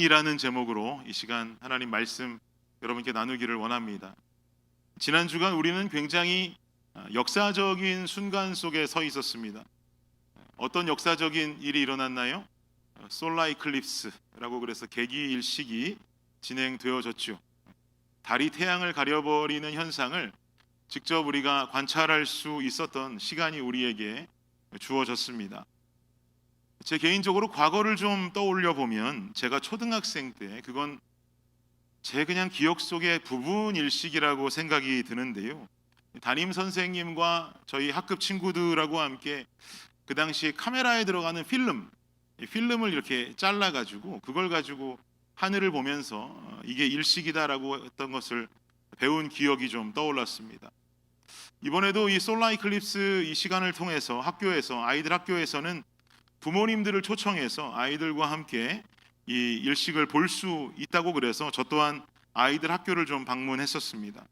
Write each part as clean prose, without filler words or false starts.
일시기라는 제목으로 이 시간 하나님 말씀 여러분께 나누기를 원합니다. 지난 주간 우리는 굉장히 역사적인 순간 속에 서 있었습니다. 어떤 역사적인 일이 일어났나요? 솔라 이클립스라고 그래서 개기 일식이 진행되어졌죠. 달이 태양을 가려버리는 현상을 직접 우리가 관찰할 수 있었던 시간이 우리에게 주어졌습니다. 제 개인적으로 과거를 좀 떠올려 보면 제가 초등학생 때 그건 제 그냥 기억 속의 부분 일식이라고 생각이 드는데요. 담임 선생님과 저희 학급 친구들하고 함께 그 당시 카메라에 들어가는 필름을 이렇게 잘라 가지고 그걸 가지고 하늘을 보면서 이게 일식이다라고 했던 것을 배운 기억이 좀 떠올랐습니다. 이번에도 이 솔라 이클립스 이 시간을 통해서 아이들 학교에서는 부모님들을 초청해서 아이들과 함께 이 일식을 볼 수 있다고 그래서 저 또한 아이들 학교를 좀 방문했었습니다.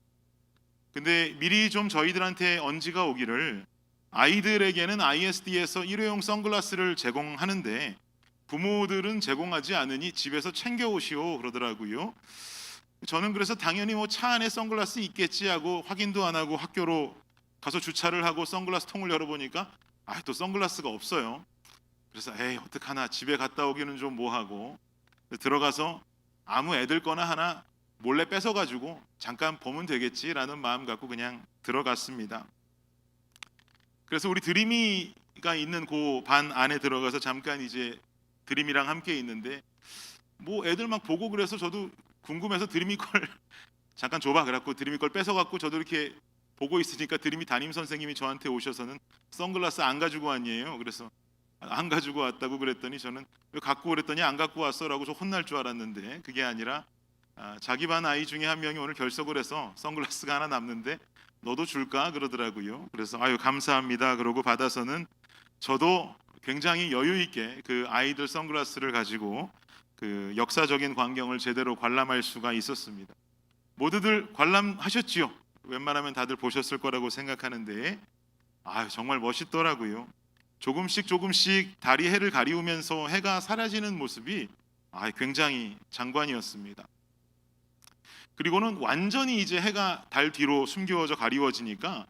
근데 미리 좀 저희들한테 언지가 오기를 아이들에게는 ISD에서 일회용 선글라스를 제공하는데 부모들은 제공하지 않으니 집에서 챙겨 오시오 그러더라고요. 저는 그래서 당연히 뭐 차 안에 선글라스 있겠지 하고 확인도 안 하고 학교로 가서 주차를 하고 선글라스 통을 열어보니까 또 선글라스가 없어요. 그래서 어떡하나 집에 갔다 오기는 좀 뭐하고 들어가서 아무 애들 거나 하나 몰래 뺏어가지고 잠깐 보면 되겠지라는 마음 갖고 그냥 들어갔습니다. 그래서 우리 드림이가 있는 그 반 안에 들어가서 잠깐 이제 드림이랑 함께 있는데 뭐 애들 막 보고 그래서 저도 궁금해서 드림이 걸 잠깐 줘봐 그래갖고 드림이 걸 뺏어갖고 저도 이렇게 보고 있으니까 드림이 담임 선생님이 저한테 오셔서는 선글라스 안 가지고 왔니에요. 그래서 안 가지고 왔다고 그랬더니 저는 왜 갖고 그랬더니 안 갖고 왔어라고 저 혼날 줄 알았는데 그게 아니라 자기 반 아이 중에 한 명이 오늘 결석을 해서 선글라스가 하나 남는데 너도 줄까 그러더라고요. 그래서 감사합니다 그러고 받아서는 저도 굉장히 여유 있게 그 아이들 선글라스를 가지고 그 역사적인 광경을 제대로 관람할 수가 있었습니다. 모두들 관람하셨지요? 웬만하면 다들 보셨을 거라고 생각하는데 정말 멋있더라고요. 조금씩 달이 해를 가리우면서 해가 사라지는 모습이 굉장히 장관이었습니다. 그리고는 완전히 이제 해가 달 뒤로 숨겨져 가리워지니까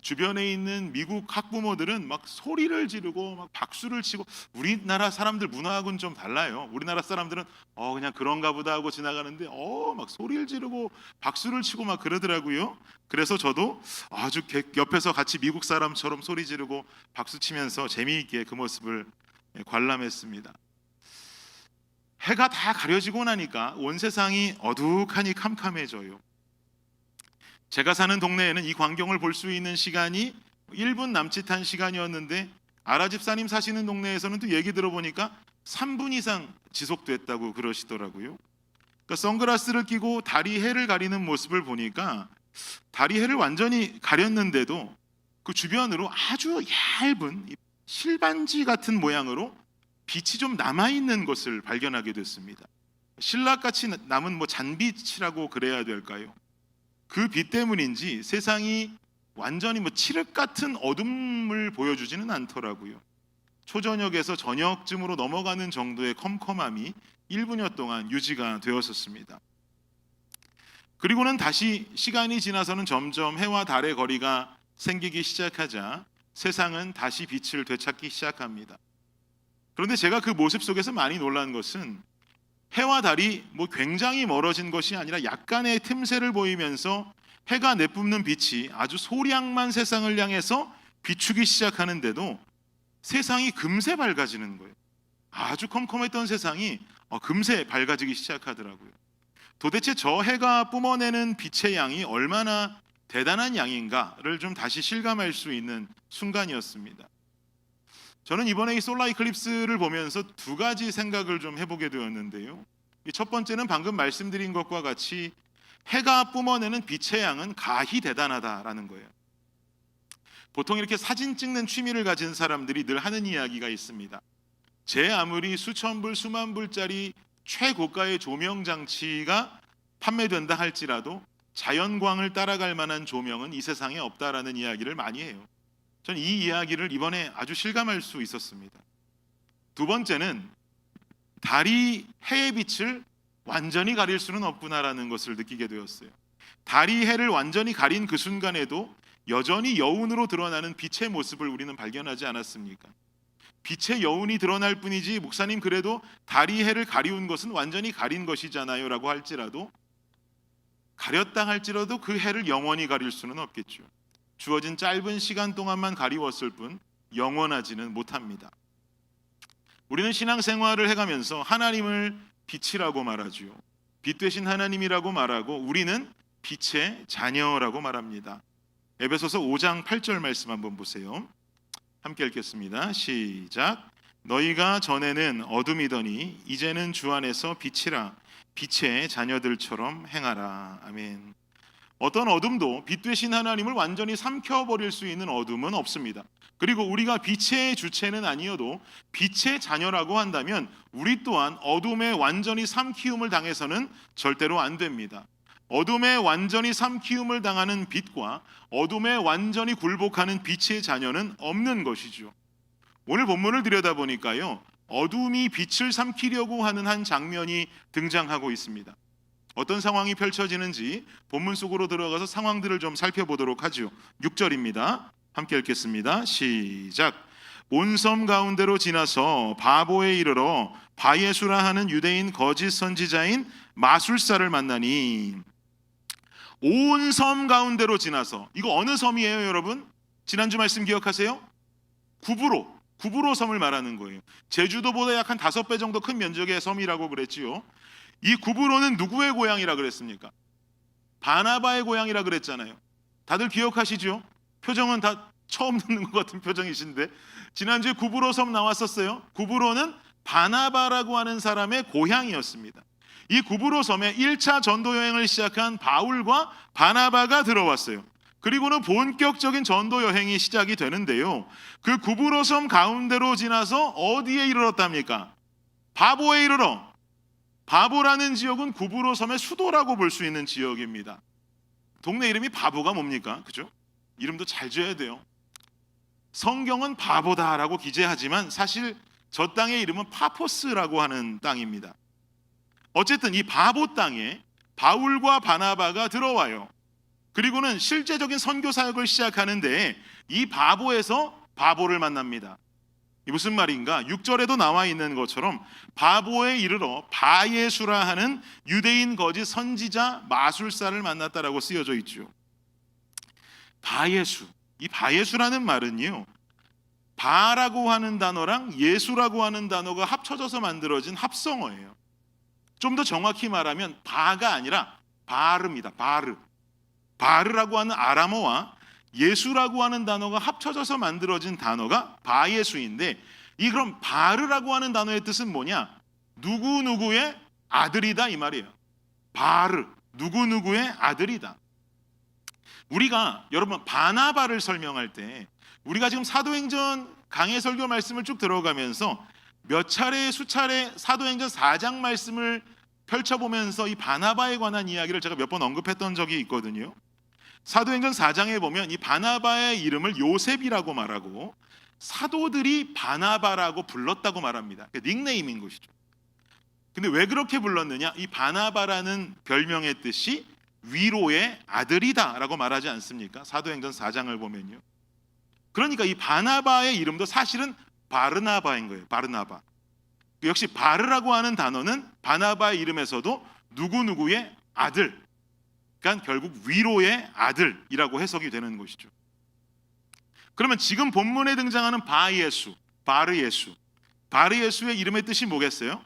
주변에 있는 미국 학부모들은 막 소리를 지르고 막 박수를 치고 우리나라 사람들 문화하고는 좀 달라요. 우리나라 사람들은 그냥 그런가 보다 하고 지나가는데 막 소리를 지르고 박수를 치고 막 그러더라고요. 그래서 저도 아주 옆에서 같이 미국 사람처럼 소리 지르고 박수 치면서 재미있게 그 모습을 관람했습니다. 해가 다 가려지고 나니까 온 세상이 어둑하니 캄캄해져요. 제가 사는 동네에는 이 광경을 볼 수 있는 시간이 1분 남짓한 시간이었는데 아라 집사님 사시는 동네에서는 또 얘기 들어보니까 3분 이상 지속됐다고 그러시더라고요. 그러니까 선글라스를 끼고 달이 해를 가리는 모습을 보니까 달이 해를 완전히 가렸는데도 그 주변으로 아주 얇은 실반지 같은 모양으로 빛이 좀 남아있는 것을 발견하게 됐습니다. 실락같이 남은 뭐 잔빛이라고 그래야 될까요? 그 빛 때문인지 세상이 완전히 칠흑 같은 어둠을 보여주지는 않더라고요. 초저녁에서 저녁쯤으로 넘어가는 정도의 컴컴함이 1분여 동안 유지가 되었었습니다. 그리고는 다시 시간이 지나서는 점점 해와 달의 거리가 생기기 시작하자 세상은 다시 빛을 되찾기 시작합니다. 그런데 제가 그 모습 속에서 많이 놀란 것은 해와 달이 굉장히 멀어진 것이 아니라 약간의 틈새를 보이면서 해가 내뿜는 빛이 아주 소량만 세상을 향해서 비추기 시작하는데도 세상이 금세 밝아지는 거예요. 아주 컴컴했던 세상이 금세 밝아지기 시작하더라고요. 도대체 저 해가 뿜어내는 빛의 양이 얼마나 대단한 양인가를 좀 다시 실감할 수 있는 순간이었습니다. 저는 이번에 이 솔라 이클립스를 보면서 두 가지 생각을 좀 해보게 되었는데요. 첫 번째는 방금 말씀드린 것과 같이 해가 뿜어내는 빛의 양은 가히 대단하다라는 거예요. 보통 이렇게 사진 찍는 취미를 가진 사람들이 늘 하는 이야기가 있습니다. 제 아무리 수천 불, 수만 불짜리 최고가의 조명 장치가 판매된다 할지라도 자연광을 따라갈 만한 조명은 이 세상에 없다라는 이야기를 많이 해요. 저는 이 이야기를 이번에 아주 실감할 수 있었습니다. 두 번째는 달이 해의 빛을 완전히 가릴 수는 없구나라는 것을 느끼게 되었어요. 달이 해를 완전히 가린 그 순간에도 여전히 여운으로 드러나는 빛의 모습을 우리는 발견하지 않았습니까? 빛의 여운이 드러날 뿐이지, 목사님 그래도 달이 해를 가리운 것은 완전히 가린 것이잖아요 라고 할지라도, 가렸다 할지라도 그 해를 영원히 가릴 수는 없겠죠. 주어진 짧은 시간 동안만 가리웠을 뿐 영원하지는 못합니다. 우리는 신앙생활을 해가면서 하나님을 빛이라고 말하죠. 빛 되신 하나님이라고 말하고 우리는 빛의 자녀라고 말합니다. 에베소서 5장 8절 말씀 한번 보세요. 함께 읽겠습니다. 시작. 너희가 전에는 어둠이더니 이제는 주 안에서 빛이라, 빛의 자녀들처럼 행하라. 아멘. 어떤 어둠도 빛 되신 하나님을 완전히 삼켜버릴 수 있는 어둠은 없습니다. 그리고 우리가 빛의 주체는 아니어도 빛의 자녀라고 한다면 우리 또한 어둠에 완전히 삼키움을 당해서는 절대로 안 됩니다. 어둠에 완전히 삼키움을 당하는 빛과 어둠에 완전히 굴복하는 빛의 자녀는 없는 것이죠. 오늘 본문을 들여다보니까요, 어둠이 빛을 삼키려고 하는 한 장면이 등장하고 있습니다. 어떤 상황이 펼쳐지는지 본문 속으로 들어가서 상황들을 좀 살펴보도록 하죠. 6절입니다. 함께 읽겠습니다. 시작. 온 섬 가운데로 지나서 바보에 이르러 바예수라 하는 유대인 거짓 선지자인 마술사를 만나니. 온 섬 가운데로 지나서, 이거 어느 섬이에요 여러분? 지난주 말씀 기억하세요? 구브로 섬을 말하는 거예요. 제주도보다 약 한 5배 정도 큰 면적의 섬이라고 그랬지요. 이 구브로는 누구의 고향이라 그랬습니까? 바나바의 고향이라 그랬잖아요. 다들 기억하시죠? 표정은 다 처음 듣는 것 같은 표정이신데, 지난주에 구브로 섬 나왔었어요. 구브로는 바나바라고 하는 사람의 고향이었습니다. 이 구브로 섬에 1차 전도 여행을 시작한 바울과 바나바가 들어왔어요. 그리고는 본격적인 전도 여행이 시작이 되는데요, 그 구브로 섬 가운데로 지나서 어디에 이르렀답니까? 바보에 이르러. 바보라는 지역은 구브로 섬의 수도라고 볼 수 있는 지역입니다. 동네 이름이 바보가 뭡니까? 그죠? 이름도 잘 지어야 돼요. 성경은 바보다라고 기재하지만 사실 저 땅의 이름은 파포스라고 하는 땅입니다. 어쨌든 이 바보 땅에 바울과 바나바가 들어와요. 그리고는 실제적인 선교 사역을 시작하는데 이 바보에서 바보를 만납니다. 이 무슨 말인가? 6절에도 나와 있는 것처럼 바보에 이르러 바예수라 하는 유대인 거짓 선지자 마술사를 만났다라고 쓰여져 있죠. 바예수, 이 바예수라는 말은요, 바라고 하는 단어랑 예수라고 하는 단어가 합쳐져서 만들어진 합성어예요. 좀 더 정확히 말하면 바가 아니라 바르입니다. 바르라고 하는 아람어와 예수라고 하는 단어가 합쳐져서 만들어진 단어가 바예수인데, 이 그럼 바르라고 하는 단어의 뜻은 뭐냐? 누구누구의 아들이다 이 말이에요. 바르, 누구누구의 아들이다. 우리가 여러분 바나바를 설명할 때, 우리가 지금 사도행전 강해 설교 말씀을 쭉 들어가면서 수차례 사도행전 4장 말씀을 펼쳐보면서 이 바나바에 관한 이야기를 제가 몇 번 언급했던 적이 있거든요. 사도행전 4장에 보면 이 바나바의 이름을 요셉이라고 말하고 사도들이 바나바라고 불렀다고 말합니다. 닉네임인 것이죠. 근데 왜 그렇게 불렀느냐? 이 바나바라는 별명의 뜻이 위로의 아들이다라고 말하지 않습니까? 사도행전 4장을 보면요. 그러니까 이 바나바의 이름도 사실은 바르나바인 거예요. 바르나바. 역시 바르라고 하는 단어는 바나바의 이름에서도 누구누구의 아들, 그러니까 결국 위로의 아들이라고 해석이 되는 것이죠. 그러면 지금 본문에 등장하는 바르예수의 이름의 뜻이 뭐겠어요?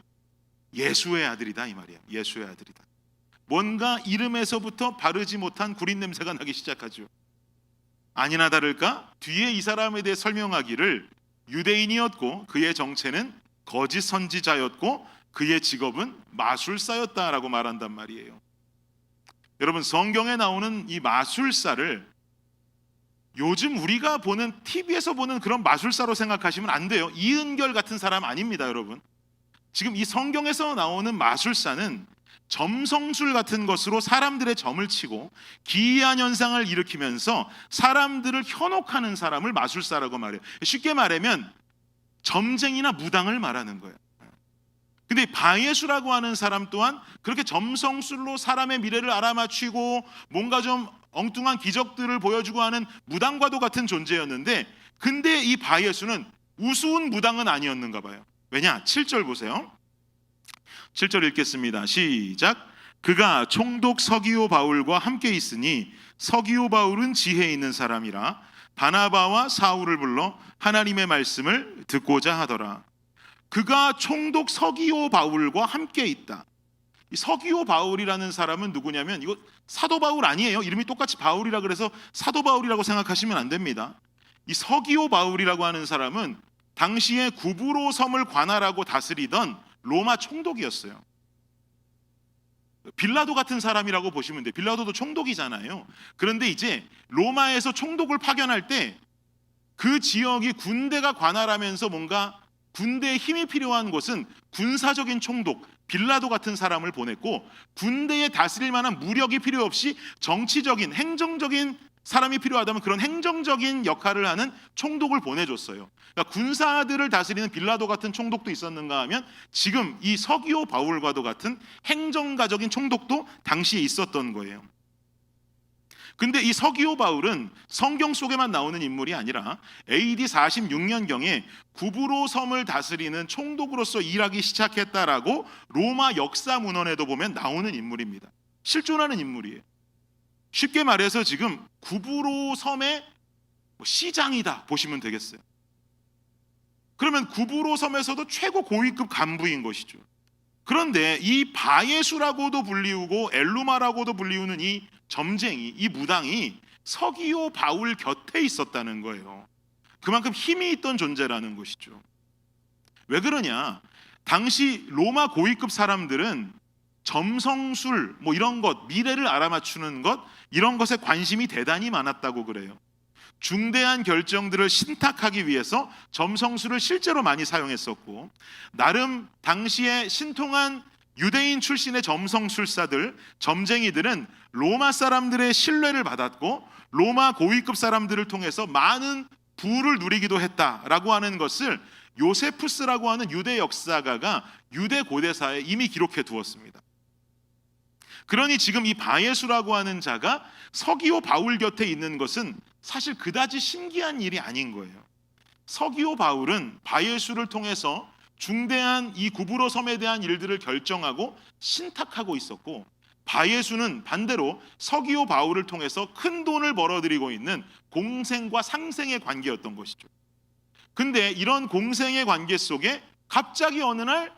예수의 아들이다 이 말이에요. 예수의 아들이다. 뭔가 이름에서부터 바르지 못한 구린 냄새가 나기 시작하죠. 아니나 다를까 뒤에 이 사람에 대해 설명하기를 유대인이었고 그의 정체는 거짓 선지자였고 그의 직업은 마술사였다라고 말한단 말이에요. 여러분, 성경에 나오는 이 마술사를 요즘 우리가 보는 TV에서 보는 그런 마술사로 생각하시면 안 돼요. 이은결 같은 사람 아닙니다, 여러분. 지금 이 성경에서 나오는 마술사는 점성술 같은 것으로 사람들의 점을 치고 기이한 현상을 일으키면서 사람들을 현혹하는 사람을 마술사라고 말해요. 쉽게 말하면 점쟁이나 무당을 말하는 거예요. 근데 바예수라고 하는 사람 또한 그렇게 점성술로 사람의 미래를 알아맞히고 뭔가 좀 엉뚱한 기적들을 보여주고 하는 무당과도 같은 존재였는데, 근데 이 바예수는 우스운 무당은 아니었는가 봐요. 왜냐? 7절 보세요. 7절 읽겠습니다. 시작. 그가 총독 서기오 바울과 함께 있으니 서기오 바울은 지혜 있는 사람이라 바나바와 사울을 불러 하나님의 말씀을 듣고자 하더라. 그가 총독 서기오 바울과 함께 있다. 이 서기오 바울이라는 사람은 누구냐면, 이거 사도 바울 아니에요. 이름이 똑같이 바울이라 그래서 사도 바울이라고 생각하시면 안 됩니다. 이 서기오 바울이라고 하는 사람은 당시에 구브로 섬을 관할하고 다스리던 로마 총독이었어요. 빌라도 같은 사람이라고 보시면 돼요. 빌라도도 총독이잖아요. 그런데 이제 로마에서 총독을 파견할 때 그 지역이 군대가 관할하면서 뭔가 군대에 힘이 필요한 곳은 군사적인 총독 빌라도 같은 사람을 보냈고, 군대에 다스릴 만한 무력이 필요 없이 정치적인 행정적인 사람이 필요하다면 그런 행정적인 역할을 하는 총독을 보내줬어요. 그러니까 군사들을 다스리는 빌라도 같은 총독도 있었는가 하면 지금 이 서기오 바울과도 같은 행정가적인 총독도 당시에 있었던 거예요. 근데 이 서기오 바울은 성경 속에만 나오는 인물이 아니라 AD 46년경에 구브로 섬을 다스리는 총독으로서 일하기 시작했다라고 로마 역사 문헌에도 보면 나오는 인물입니다. 실존하는 인물이에요. 쉽게 말해서 지금 구브로 섬의 시장이다 보시면 되겠어요. 그러면 구브로 섬에서도 최고 고위급 간부인 것이죠. 그런데 이 바예수라고도 불리우고 엘루마라고도 불리우는 이 점쟁이, 이 무당이 서기오 바울 곁에 있었다는 거예요. 그만큼 힘이 있던 존재라는 것이죠. 왜 그러냐? 당시 로마 고위급 사람들은 점성술, 이런 것, 미래를 알아맞추는 것, 이런 것에 관심이 대단히 많았다고 그래요. 중대한 결정들을 신탁하기 위해서 점성술을 실제로 많이 사용했었고, 나름 당시에 신통한 유대인 출신의 점성술사들, 점쟁이들은 로마 사람들의 신뢰를 받았고 로마 고위급 사람들을 통해서 많은 부를 누리기도 했다라고 하는 것을 요세푸스라고 하는 유대 역사가가 유대 고대사에 이미 기록해 두었습니다. 그러니 지금 이 바예수라고 하는 자가 서기오 바울 곁에 있는 것은 사실 그다지 신기한 일이 아닌 거예요. 서기오 바울은 바예수를 통해서 중대한 이 구브로 섬에 대한 일들을 결정하고 신탁하고 있었고, 바예수는 반대로 서기오 바울을 통해서 큰 돈을 벌어들이고 있는 공생과 상생의 관계였던 것이죠. 근데 이런 공생의 관계 속에 갑자기 어느 날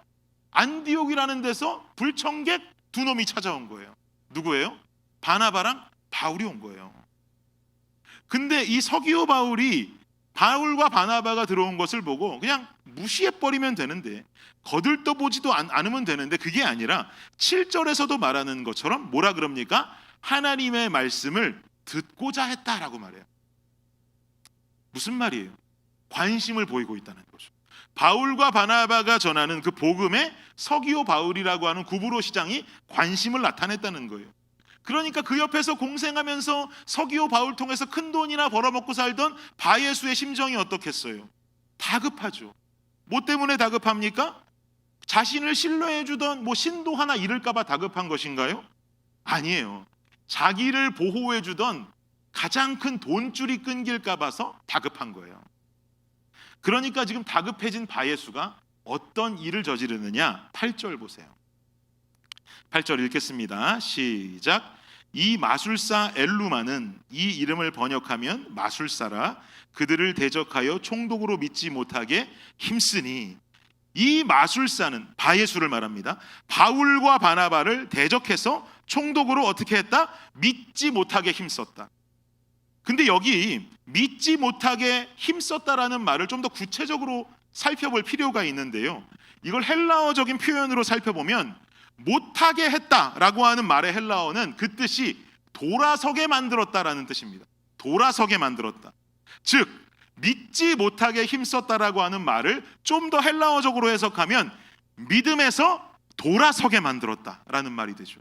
안디옥이라는 데서 불청객 두 놈이 찾아온 거예요. 누구예요? 바나바랑 바울이 온 거예요. 근데 이 서기오 바울이 바울과 바나바가 들어온 것을 보고 그냥 무시해버리면 되는데, 거들떠보지도 않으면 되는데, 그게 아니라 7절에서도 말하는 것처럼 뭐라 그럽니까? 하나님의 말씀을 듣고자 했다라고 말해요. 무슨 말이에요? 관심을 보이고 있다는 거죠. 바울과 바나바가 전하는 그 복음에 서기오 바울이라고 하는 구브로 시장이 관심을 나타냈다는 거예요. 그러니까 그 옆에서 공생하면서 서기오 바울 통해서 큰 돈이나 벌어먹고 살던 바예수의 심정이 어떻겠어요? 다급하죠. 뭐 때문에 다급합니까? 자신을 신뢰해주던 신도 하나 잃을까 봐 다급한 것인가요? 아니에요. 자기를 보호해주던 가장 큰 돈줄이 끊길까 봐서 다급한 거예요. 그러니까 지금 다급해진 바예수가 어떤 일을 저지르느냐? 8절 보세요. 8절 읽겠습니다. 시작. 이 마술사 엘루마는, 이 이름을 번역하면 마술사라, 그들을 대적하여 총독으로 믿지 못하게 힘쓰니, 이 마술사는 바예수를 말합니다. 바울과 바나바를 대적해서 총독으로 어떻게 했다? 믿지 못하게 힘썼다. 근데 여기 믿지 못하게 힘썼다라는 말을 좀 더 구체적으로 살펴볼 필요가 있는데요, 이걸 헬라어적인 표현으로 살펴보면 못하게 했다라고 하는 말의 헬라어는 그 뜻이 돌아서게 만들었다라는 뜻입니다. 돌아서게 만들었다. 즉 믿지 못하게 힘썼다라고 하는 말을 좀 더 헬라어적으로 해석하면 믿음에서 돌아서게 만들었다라는 말이 되죠.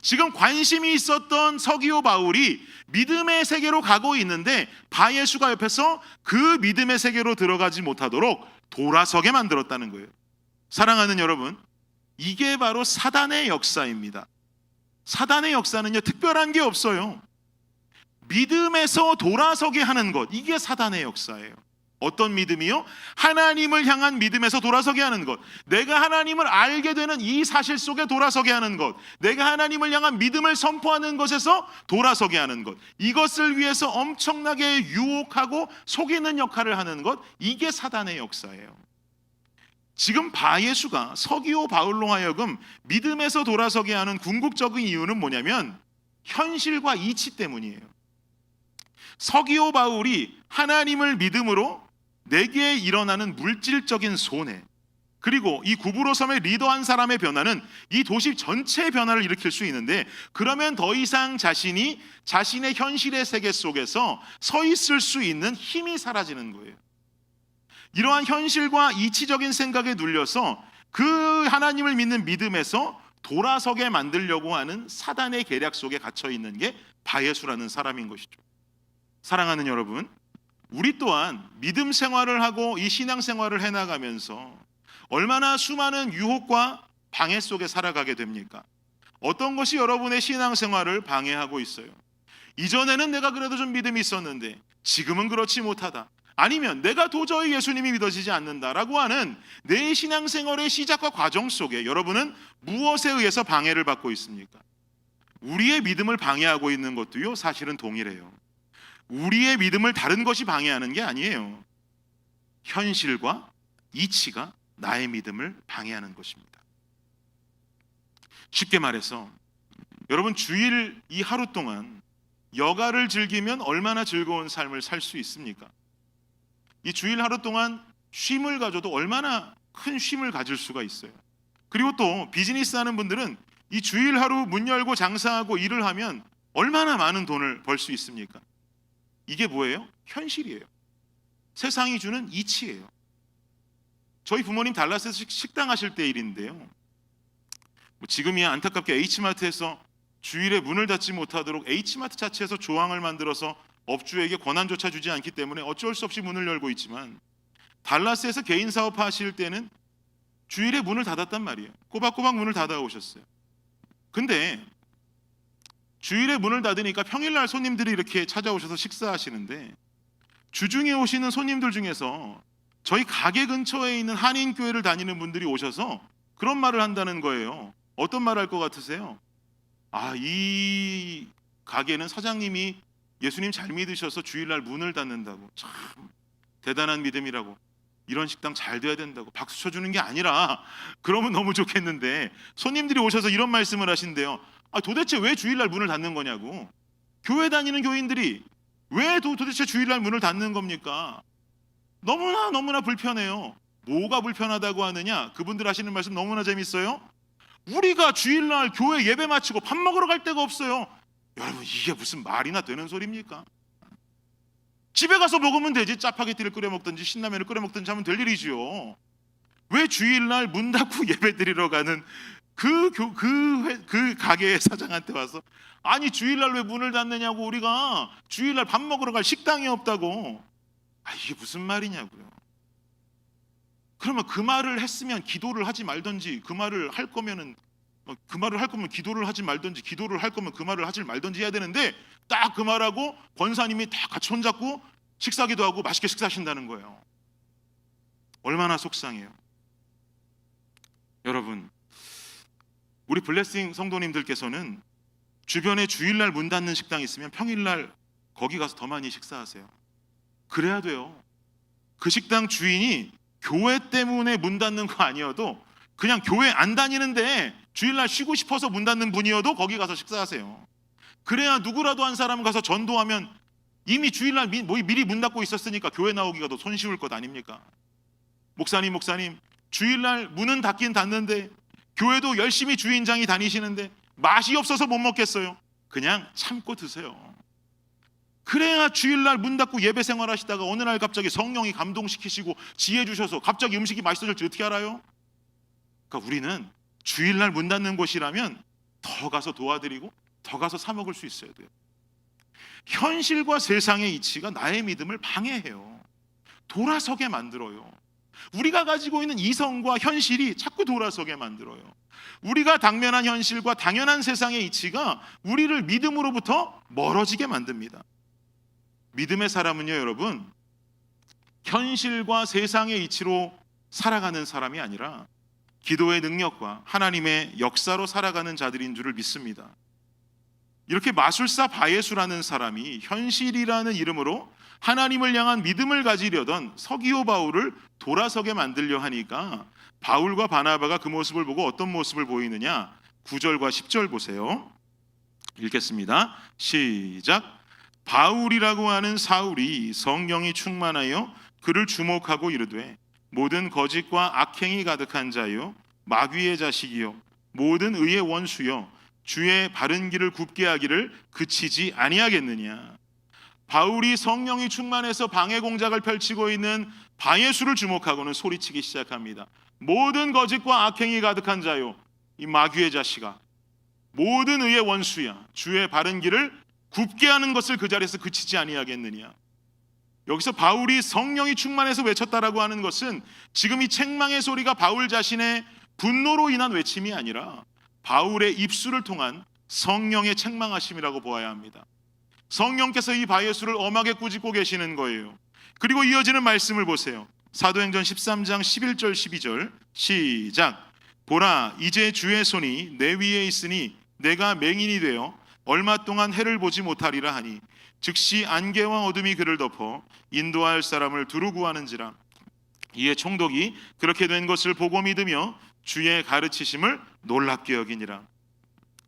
지금 관심이 있었던 서기오 바울이 믿음의 세계로 가고 있는데 바예수가 옆에서 그 믿음의 세계로 들어가지 못하도록 돌아서게 만들었다는 거예요. 사랑하는 여러분, 이게 바로 사단의 역사입니다. 사단의 역사는요, 특별한 게 없어요. 믿음에서 돌아서게 하는 것, 이게 사단의 역사예요. 어떤 믿음이요? 하나님을 향한 믿음에서 돌아서게 하는 것. 내가 하나님을 알게 되는 이 사실 속에 돌아서게 하는 것. 내가 하나님을 향한 믿음을 선포하는 것에서 돌아서게 하는 것. 이것을 위해서 엄청나게 유혹하고 속이는 역할을 하는 것. 이게 사단의 역사예요. 지금 바예수가 서기오 바울로 하여금 믿음에서 돌아서게 하는 궁극적인 이유는 뭐냐면 현실과 이치 때문이에요. 서기오 바울이 하나님을 믿음으로 내게 일어나는 물질적인 손해, 그리고 이 구브로섬의 리더 한 사람의 변화는 이 도시 전체의 변화를 일으킬 수 있는데, 그러면 더 이상 자신이 자신의 현실의 세계 속에서 서 있을 수 있는 힘이 사라지는 거예요. 이러한 현실과 이치적인 생각에 눌려서 그 하나님을 믿는 믿음에서 돌아서게 만들려고 하는 사단의 계략 속에 갇혀 있는 게 바예수라는 사람인 것이죠. 사랑하는 여러분, 우리 또한 믿음 생활을 하고 이 신앙 생활을 해나가면서 얼마나 수많은 유혹과 방해 속에 살아가게 됩니까? 어떤 것이 여러분의 신앙 생활을 방해하고 있어요? 이전에는 내가 그래도 좀 믿음이 있었는데 지금은 그렇지 못하다. 아니면 내가 도저히 예수님이 믿어지지 않는다라고 하는 내 신앙 생활의 시작과 과정 속에 여러분은 무엇에 의해서 방해를 받고 있습니까? 우리의 믿음을 방해하고 있는 것도요, 사실은 동일해요. 우리의 믿음을 다른 것이 방해하는 게 아니에요. 현실과 이치가 나의 믿음을 방해하는 것입니다. 쉽게 말해서 여러분, 주일 이 하루 동안 여가를 즐기면 얼마나 즐거운 삶을 살 수 있습니까? 이 주일 하루 동안 쉼을 가져도 얼마나 큰 쉼을 가질 수가 있어요. 그리고 또 비즈니스 하는 분들은 이 주일 하루 문 열고 장사하고 일을 하면 얼마나 많은 돈을 벌 수 있습니까? 이게 뭐예요? 현실이에요. 세상이 주는 이치예요. 저희 부모님 달라스에서 식당 하실 때 일인데요, 지금이야 안타깝게 H마트에서 주일에 문을 닫지 못하도록 H마트 자체에서 조항을 만들어서 업주에게 권한조차 주지 않기 때문에 어쩔 수 없이 문을 열고 있지만, 달라스에서 개인 사업 하실 때는 주일에 문을 닫았단 말이에요. 꼬박꼬박 문을 닫아 오셨어요. 근데 주일에 문을 닫으니까 평일날 손님들이 이렇게 찾아오셔서 식사하시는데, 주중에 오시는 손님들 중에서 저희 가게 근처에 있는 한인교회를 다니는 분들이 오셔서 그런 말을 한다는 거예요. 어떤 말 할 것 같으세요? 이 가게는 사장님이 예수님 잘 믿으셔서 주일날 문을 닫는다고. 참 대단한 믿음이라고. 이런 식당 잘 돼야 된다고 박수 쳐주는 게 아니라, 그러면 너무 좋겠는데 손님들이 오셔서 이런 말씀을 하신대요. 도대체 왜 주일날 문을 닫는 거냐고. 교회 다니는 교인들이 왜 도대체 주일날 문을 닫는 겁니까? 너무나 불편해요. 뭐가 불편하다고 하느냐? 그분들 하시는 말씀 너무나 재밌어요. 우리가 주일날 교회 예배 마치고 밥 먹으러 갈 데가 없어요. 여러분, 이게 무슨 말이나 되는 소리입니까? 집에 가서 먹으면 되지. 짜파게티를 끓여 먹든지 신라면을 끓여 먹든지 하면 될 일이지요. 왜 주일날 문 닫고 예배 드리러 가는 그 가게의 사장한테 와서 아니 주일날 왜 문을 닫느냐고, 우리가 주일날 밥 먹으러 갈 식당이 없다고. 이게 무슨 말이냐고요. 그러면 그 말을 했으면 기도를 하지 말든지, 그 말을 할 거면 기도를 하지 말든지, 기도를 할 거면 그 말을 하지 말든지 해야 되는데, 딱 그 말하고 권사님이 다 같이 손잡고 식사기도 하고 맛있게 식사하신다는 거예요. 얼마나 속상해요. 여러분, 우리 블레싱 성도님들께서는 주변에 주일날 문 닫는 식당이 있으면 평일날 거기 가서 더 많이 식사하세요. 그래야 돼요. 그 식당 주인이 교회 때문에 문 닫는 거 아니어도 그냥 교회 안 다니는데 주일날 쉬고 싶어서 문 닫는 분이어도 거기 가서 식사하세요. 그래야 누구라도 한 사람 가서 전도하면 이미 주일날 미리 문 닫고 있었으니까 교회 나오기가 더 손쉬울 것 아닙니까? 목사님, 주일날 문은 닫긴 닫는데 교회도 열심히 주인장이 다니시는데 맛이 없어서 못 먹겠어요. 그냥 참고 드세요. 그래야 주일날 문 닫고 예배 생활하시다가 어느 날 갑자기 성령이 감동시키시고 지혜 주셔서 갑자기 음식이 맛있어질지 어떻게 알아요? 그러니까 우리는 주일날 문 닫는 곳이라면 더 가서 도와드리고 더 가서 사 먹을 수 있어야 돼요. 현실과 세상의 이치가 나의 믿음을 방해해요. 돌아서게 만들어요. 우리가 가지고 있는 이성과 현실이 자꾸 돌아서게 만들어요. 우리가 당면한 현실과 당연한 세상의 이치가 우리를 믿음으로부터 멀어지게 만듭니다. 믿음의 사람은요, 여러분, 현실과 세상의 이치로 살아가는 사람이 아니라 기도의 능력과 하나님의 역사로 살아가는 자들인 줄을 믿습니다. 이렇게 마술사 바예수라는 사람이 현실이라는 이름으로 하나님을 향한 믿음을 가지려던 서기오 바울을 돌아서게 만들려 하니까 바울과 바나바가 그 모습을 보고 어떤 모습을 보이느냐? 9절과 10절 보세요. 읽겠습니다. 시작. 바울이라고 하는 사울이 성령이 충만하여 그를 주목하고 이르되 모든 거짓과 악행이 가득한 자요 마귀의 자식이요 모든 의의 원수요 주의 바른 길을 굽게 하기를 그치지 아니하겠느냐. 바울이 성령이 충만해서 방해 공작을 펼치고 있는 바예수를 주목하고는 소리치기 시작합니다. 모든 거짓과 악행이 가득한 자요 이 마귀의 자식아 모든 의의 원수야 주의 바른 길을 굽게 하는 것을 그 자리에서 그치지 아니하겠느냐. 여기서 바울이 성령이 충만해서 외쳤다라고 하는 것은 지금 이 책망의 소리가 바울 자신의 분노로 인한 외침이 아니라 바울의 입술을 통한 성령의 책망하심이라고 보아야 합니다. 성령께서 이 바예수를 엄하게 꾸짖고 계시는 거예요. 그리고 이어지는 말씀을 보세요. 사도행전 13장 11절 12절 시작. 보라 이제 주의 손이 내 위에 있으니 내가 맹인이 되어 얼마 동안 해를 보지 못하리라 하니 즉시 안개와 어둠이 그를 덮어 인도할 사람을 두루 구하는지라. 이에 총독이 그렇게 된 것을 보고 믿으며 주의 가르치심을 놀랍게 여기니라.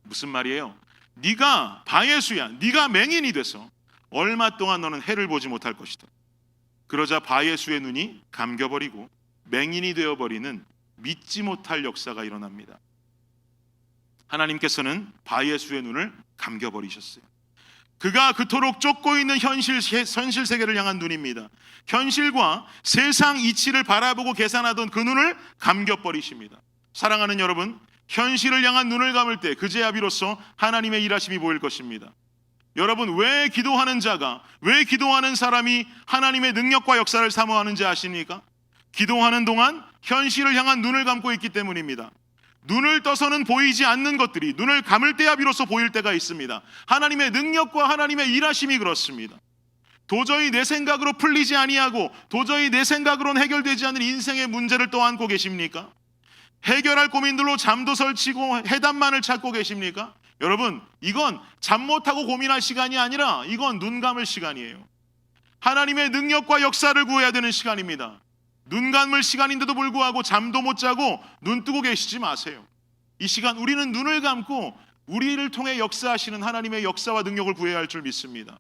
무슨 말이에요? 네가 바예수야. 네가 맹인이 돼서 얼마 동안 너는 해를 보지 못할 것이다. 그러자 바예수의 눈이 감겨버리고 맹인이 되어버리는 믿지 못할 역사가 일어납니다. 하나님께서는 바예수의 눈을 감겨버리셨어요. 그가 그토록 쫓고 있는 현실 세계를 향한 눈입니다. 현실과 세상 이치를 바라보고 계산하던 그 눈을 감겨버리십니다. 사랑하는 여러분, 현실을 향한 눈을 감을 때 그제야 비로소 하나님의 일하심이 보일 것입니다. 여러분, 왜 기도하는 자가, 왜 기도하는 사람이 하나님의 능력과 역사를 사모하는지 아십니까? 기도하는 동안 현실을 향한 눈을 감고 있기 때문입니다. 눈을 떠서는 보이지 않는 것들이 눈을 감을 때야 비로소 보일 때가 있습니다. 하나님의 능력과 하나님의 일하심이 그렇습니다. 도저히 내 생각으로 풀리지 아니하고 도저히 내 생각으로는 해결되지 않는 인생의 문제를 떠안고 계십니까? 해결할 고민들로 잠도 설치고 해답만을 찾고 계십니까? 여러분, 이건 잠 못하고 고민할 시간이 아니라 이건 눈 감을 시간이에요. 하나님의 능력과 역사를 구해야 되는 시간입니다. 눈 감을 시간인데도 불구하고 잠도 못 자고 눈 뜨고 계시지 마세요. 이 시간 우리는 눈을 감고 우리를 통해 역사하시는 하나님의 역사와 능력을 구해야 할 줄 믿습니다.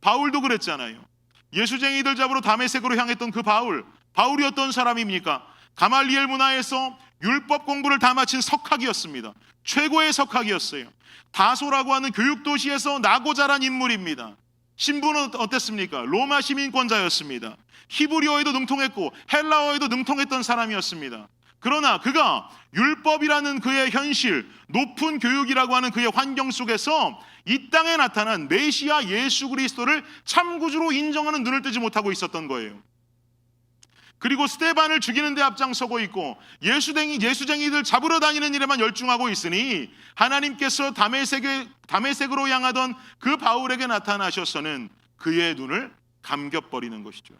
바울도 그랬잖아요. 예수쟁이들 잡으러 다메섹으로 향했던 그 바울이 어떤 사람입니까? 가말리엘 문화에서 율법 공부를 다 마친 석학이었습니다. 최고의 석학이었어요. 다소라고 하는 교육도시에서 나고 자란 인물입니다. 신분은 어땠습니까? 로마 시민권자였습니다. 히브리어에도 능통했고 헬라어에도 능통했던 사람이었습니다. 그러나 그가 율법이라는 그의 현실, 높은 교육이라고 하는 그의 환경 속에서 이 땅에 나타난 메시아 예수 그리스도를 참구주로 인정하는 눈을 뜨지 못하고 있었던 거예요. 그리고 스데반을 죽이는 데 앞장서고 있고 예수쟁이들 잡으러 다니는 일에만 열중하고 있으니 하나님께서 다메섹으로 향하던 그 바울에게 나타나셔서는 그의 눈을 감겨버리는 것이죠.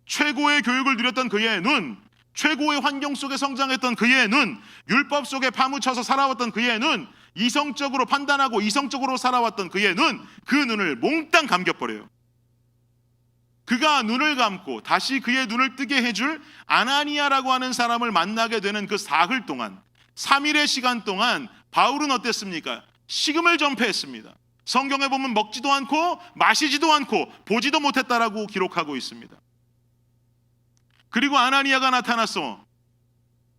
최고의 교육을 누렸던 그의 눈, 최고의 환경 속에 성장했던 그의 눈, 율법 속에 파묻혀서 살아왔던 그의 눈, 이성적으로 판단하고 이성적으로 살아왔던 그의 눈, 그 눈을 몽땅 감겨버려요. 그가 눈을 감고 다시 그의 눈을 뜨게 해줄 아나니아라고 하는 사람을 만나게 되는 그 사흘 동안, 3일의 시간 동안 바울은 어땠습니까? 식음을 전폐했습니다. 성경에 보면 먹지도 않고 마시지도 않고 보지도 못했다라고 기록하고 있습니다. 그리고 아나니아가 나타나서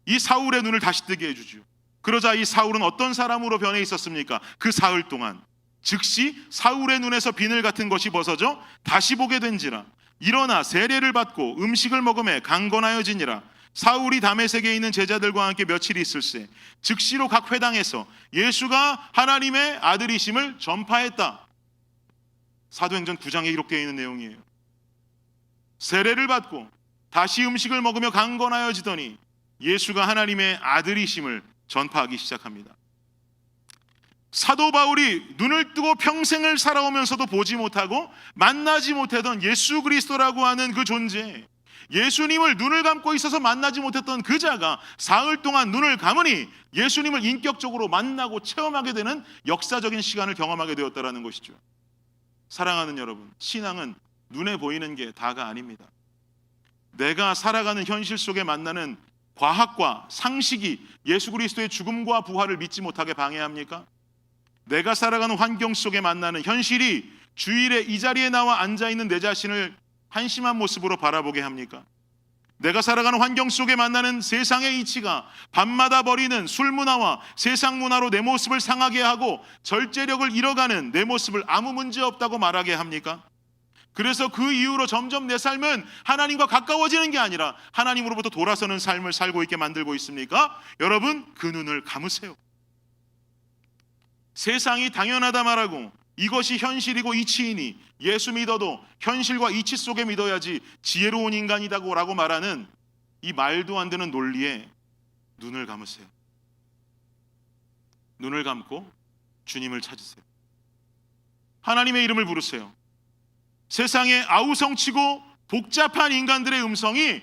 이 사울의 눈을 다시 뜨게 해주죠. 그러자 이 사울은 어떤 사람으로 변해 있었습니까? 그 사흘 동안 즉시 사울의 눈에서 비늘 같은 것이 벗어져 다시 보게 된지라. 일어나 세례를 받고 음식을 먹음에 강건하여지니라. 사울이 다메섹에 있는 제자들과 함께 며칠 있을새 즉시로 각 회당에서 예수가 하나님의 아들이심을 전파했다. 사도행전 9장에 기록되어 있는 내용이에요. 세례를 받고 다시 음식을 먹으며 강건하여지더니 예수가 하나님의 아들이심을 전파하기 시작합니다. 사도 바울이 눈을 뜨고 평생을 살아오면서도 보지 못하고 만나지 못하던 예수 그리스도라고 하는 그 존재, 예수님을 눈을 감고 있어서 만나지 못했던 그 자가 사흘 동안 눈을 감으니 예수님을 인격적으로 만나고 체험하게 되는 역사적인 시간을 경험하게 되었다는 것이죠. 사랑하는 여러분, 신앙은 눈에 보이는 게 다가 아닙니다. 내가 살아가는 현실 속에 만나는 과학과 상식이 예수 그리스도의 죽음과 부활을 믿지 못하게 방해합니까? 내가 살아가는 환경 속에 만나는 현실이 주일에 이 자리에 나와 앉아있는 내 자신을 한심한 모습으로 바라보게 합니까? 내가 살아가는 환경 속에 만나는 세상의 이치가 밤마다 버리는 술 문화와 세상 문화로 내 모습을 상하게 하고 절제력을 잃어가는 내 모습을 아무 문제 없다고 말하게 합니까? 그래서 그 이후로 점점 내 삶은 하나님과 가까워지는 게 아니라 하나님으로부터 돌아서는 삶을 살고 있게 만들고 있습니까? 여러분, 그 눈을 감으세요. 세상이 당연하다 말하고 이것이 현실이고 이치이니 예수 믿어도 현실과 이치 속에 믿어야지 지혜로운 인간이다고 라고 말하는 이 말도 안 되는 논리에 눈을 감으세요. 눈을 감고 주님을 찾으세요. 하나님의 이름을 부르세요. 세상에 아우성치고 복잡한 인간들의 음성이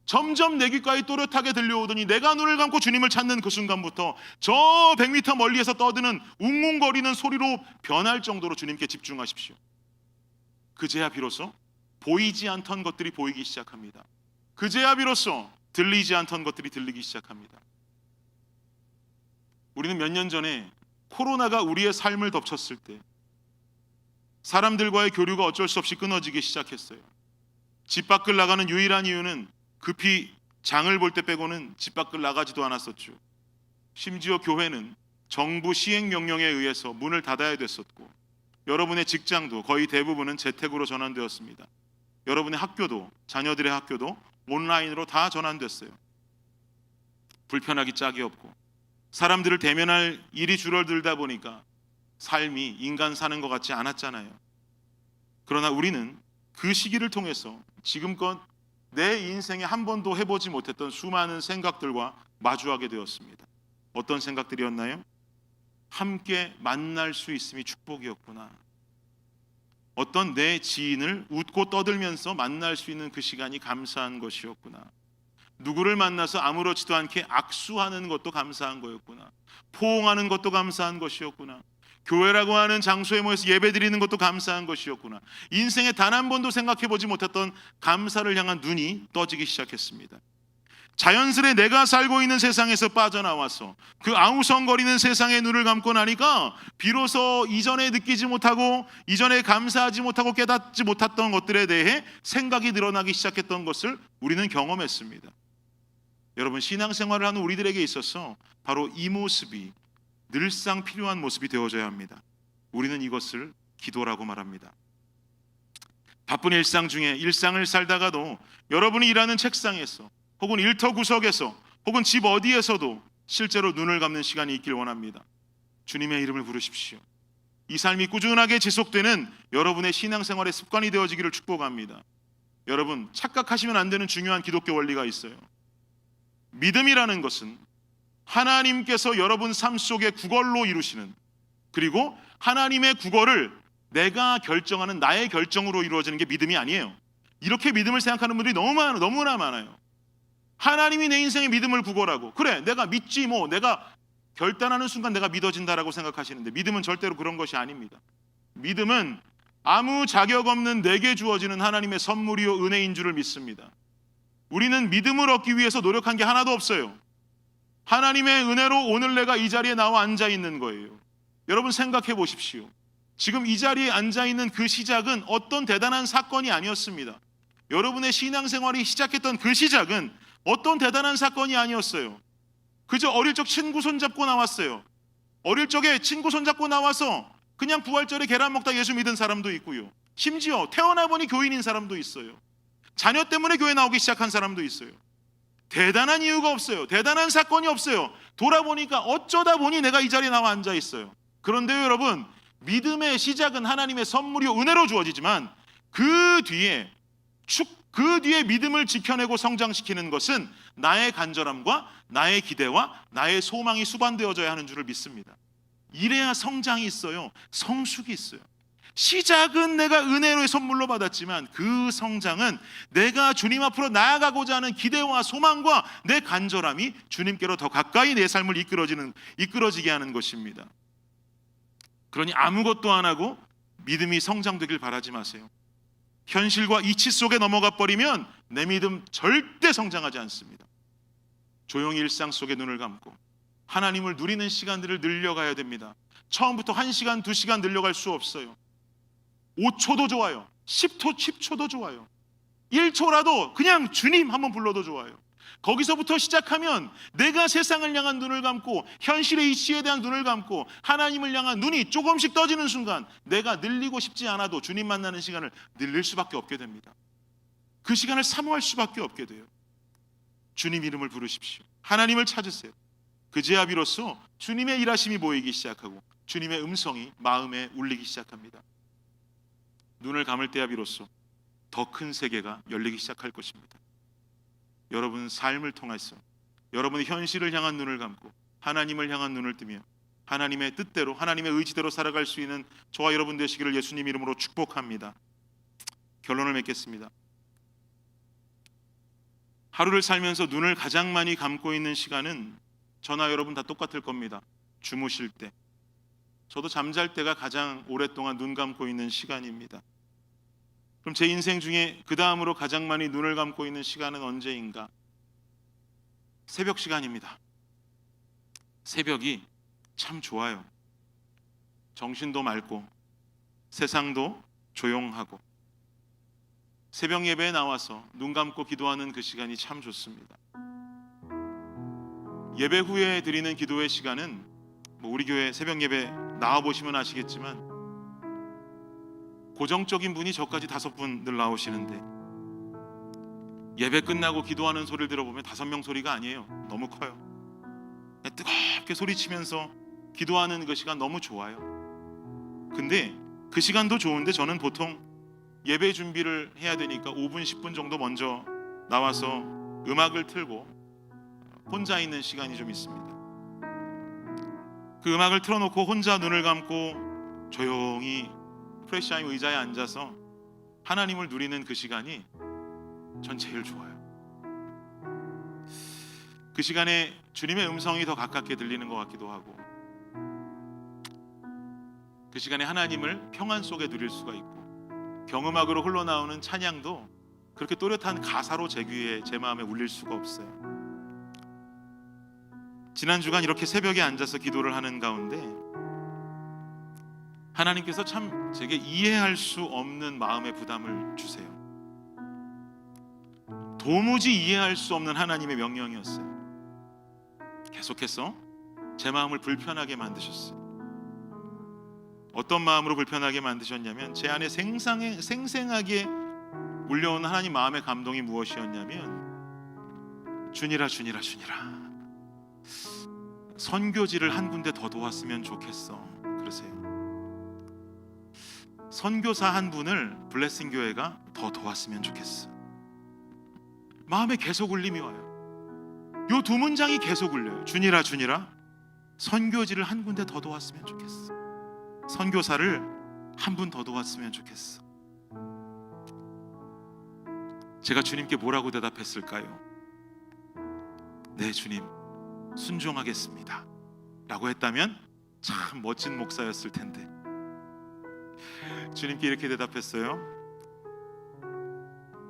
점점 내 귓가에 또렷하게 들려오더니 내가 눈을 감고 주님을 찾는 그 순간부터 저 100m 멀리에서 떠드는 웅웅거리는 소리로 변할 정도로 주님께 집중하십시오. 그제야 비로소 보이지 않던 것들이 보이기 시작합니다. 그제야 비로소 들리지 않던 것들이 들리기 시작합니다. 우리는 몇 년 전에 코로나가 우리의 삶을 덮쳤을 때 사람들과의 교류가 어쩔 수 없이 끊어지기 시작했어요. 집 밖을 나가는 유일한 이유는 급히 장을 볼 때 빼고는 집 밖을 나가지도 않았었죠. 심지어 교회는 정부 시행명령에 의해서 문을 닫아야 됐었고, 여러분의 직장도 거의 대부분은 재택으로 전환되었습니다. 여러분의 학교도, 자녀들의 학교도 온라인으로 다 전환됐어요. 불편하기 짝이 없고 사람들을 대면할 일이 줄어들다 보니까 삶이 인간 사는 것 같지 않았잖아요. 그러나 우리는 그 시기를 통해서 지금껏 내 인생에 한 번도 해보지 못했던 수많은 생각들과 마주하게 되었습니다. 어떤 생각들이었나요? 함께 만날 수 있음이 축복이었구나. 어떤 내 지인을 웃고 떠들면서 만날 수 있는 그 시간이 감사한 것이었구나. 누구를 만나서 아무렇지도 않게 악수하는 것도 감사한 거였구나. 포옹하는 것도 감사한 것이었구나. 교회라고 하는 장소에 모여서 예배드리는 것도 감사한 것이었구나. 인생에 단 한 번도 생각해보지 못했던 감사를 향한 눈이 떠지기 시작했습니다. 자연스레 내가 살고 있는 세상에서 빠져나와서 그 아우성거리는 세상에 눈을 감고 나니까 비로소 이전에 느끼지 못하고 이전에 감사하지 못하고 깨닫지 못했던 것들에 대해 생각이 늘어나기 시작했던 것을 우리는 경험했습니다. 여러분, 신앙생활을 하는 우리들에게 있어서 바로 이 모습이 늘상 필요한 모습이 되어져야 합니다. 우리는 이것을 기도라고 말합니다. 바쁜 일상 중에 일상을 살다가도 여러분이 일하는 책상에서 혹은 일터 구석에서 혹은 집 어디에서도 실제로 눈을 감는 시간이 있길 원합니다. 주님의 이름을 부르십시오. 이 삶이 꾸준하게 지속되는 여러분의 신앙생활의 습관이 되어지기를 축복합니다. 여러분, 착각하시면 안 되는 중요한 기독교 원리가 있어요. 믿음이라는 것은 하나님께서 여러분 삶 속에 구걸로 이루시는, 그리고 하나님의 구걸을 내가 결정하는 나의 결정으로 이루어지는 게 믿음이 아니에요. 이렇게 믿음을 생각하는 분들이 너무나 많아요. 하나님이 내 인생의 믿음을 구걸하고, 그래 내가 믿지, 뭐 내가 결단하는 순간 내가 믿어진다라고 생각하시는데, 믿음은 절대로 그런 것이 아닙니다. 믿음은 아무 자격 없는 내게 주어지는 하나님의 선물이요 은혜인 줄을 믿습니다. 우리는 믿음을 얻기 위해서 노력한 게 하나도 없어요. 하나님의 은혜로 오늘 내가 이 자리에 나와 앉아 있는 거예요. 여러분, 생각해 보십시오. 지금 이 자리에 앉아 있는 그 시작은 어떤 대단한 사건이 아니었습니다. 여러분의 신앙생활이 시작했던 그 시작은 어떤 대단한 사건이 아니었어요. 그저 어릴 적 친구 손잡고 나왔어요. 어릴 적에 친구 손잡고 나와서 그냥 부활절에 계란 먹다 예수 믿은 사람도 있고요. 심지어 태어나 보니 교인인 사람도 있어요. 자녀 때문에 교회 나오기 시작한 사람도 있어요. 대단한 이유가 없어요. 대단한 사건이 없어요. 돌아보니까 어쩌다 보니 내가 이 자리에 나와 앉아 있어요. 그런데요, 여러분, 믿음의 시작은 하나님의 선물이요 은혜로 주어지지만 그 뒤에 그 뒤에 믿음을 지켜내고 성장시키는 것은 나의 간절함과 나의 기대와 나의 소망이 수반되어져야 하는 줄을 믿습니다. 이래야 성장이 있어요. 성숙이 있어요. 시작은 내가 은혜로의 선물로 받았지만 그 성장은 내가 주님 앞으로 나아가고자 하는 기대와 소망과 내 간절함이 주님께로 더 가까이 내 삶을 이끌어지게 하는 것입니다. 그러니 아무것도 안 하고 믿음이 성장되길 바라지 마세요. 현실과 이치 속에 넘어가 버리면 내 믿음 절대 성장하지 않습니다. 조용히 일상 속에 눈을 감고 하나님을 누리는 시간들을 늘려가야 됩니다. 처음부터 1시간, 2시간 늘려갈 수 없어요. 5초도 좋아요. 10초도 좋아요. 1초라도 그냥 주님 한번 불러도 좋아요. 거기서부터 시작하면 내가 세상을 향한 눈을 감고 현실의 이치에 대한 눈을 감고 하나님을 향한 눈이 조금씩 떠지는 순간 내가 늘리고 싶지 않아도 주님 만나는 시간을 늘릴 수밖에 없게 됩니다. 그 시간을 사모할 수밖에 없게 돼요. 주님 이름을 부르십시오. 하나님을 찾으세요. 그제야 비로소 주님의 일하심이 보이기 시작하고 주님의 음성이 마음에 울리기 시작합니다. 눈을 감을 때야 비로소 더 큰 세계가 열리기 시작할 것입니다. 여러분 삶을 통해서 여러분의 현실을 향한 눈을 감고 하나님을 향한 눈을 뜨며 하나님의 뜻대로 하나님의 의지대로 살아갈 수 있는 저와 여러분 되시기를 예수님 이름으로 축복합니다. 결론을 맺겠습니다. 하루를 살면서 눈을 가장 많이 감고 있는 시간은 저나 여러분 다 똑같을 겁니다. 주무실 때. 저도 잠잘 때가 가장 오랫동안 눈 감고 있는 시간입니다. 그럼 제 인생 중에 그 다음으로 가장 많이 눈을 감고 있는 시간은 언제인가? 새벽 시간입니다. 새벽이 참 좋아요. 정신도 맑고 세상도 조용하고 새벽 예배에 나와서 눈 감고 기도하는 그 시간이 참 좋습니다. 예배 후에 드리는 기도의 시간은 우리 교회 새벽 예배 나와보시면 아시겠지만 고정적인 분이 저까지 5분 늘 나오시는데 예배 끝나고 기도하는 소리를 들어보면 5명 소리가 아니에요. 너무 커요. 뜨겁게 소리치면서 기도하는 그 시간 너무 좋아요. 근데 그 시간도 좋은데 저는 보통 예배 준비를 해야 되니까 5분 10분 정도 먼저 나와서 음악을 틀고 혼자 있는 시간이 좀 있습니다. 그 음악을 틀어놓고 혼자 눈을 감고 조용히 프레시하임 의자에 앉아서 하나님을 누리는 그 시간이 전 제일 좋아요. 그 시간에 주님의 음성이 더 가깝게 들리는 것 같기도 하고 그 시간에 하나님을 평안 속에 누릴 수가 있고 경음악으로 흘러나오는 찬양도 그렇게 또렷한 가사로 제 귀에 제 마음에 울릴 수가 없어요. 지난 주간 이렇게 새벽에 앉아서 기도를 하는 가운데 하나님께서 참 제게 이해할 수 없는 마음의 부담을 주세요. 도무지 이해할 수 없는 하나님의 명령이었어요. 계속해서 제 마음을 불편하게 만드셨어요. 어떤 마음으로 불편하게 만드셨냐면 제 안에 생생하게 울려오는 하나님 마음의 감동이 무엇이었냐면 주니라 선교지를 한 군데 더 도왔으면 좋겠어 그러세요. 선교사 한 분을 블레싱 교회가 더 도왔으면 좋겠어. 마음에 계속 울림이 와요. 요 2문장이 계속 울려요. 주니라 선교지를 한 군데 더 도왔으면 좋겠어. 선교사를 한 분 더 도왔으면 좋겠어. 제가 주님께 뭐라고 대답했을까요? 네 주님 순종하겠습니다 라고 했다면 참 멋진 목사였을 텐데 주님께 이렇게 대답했어요.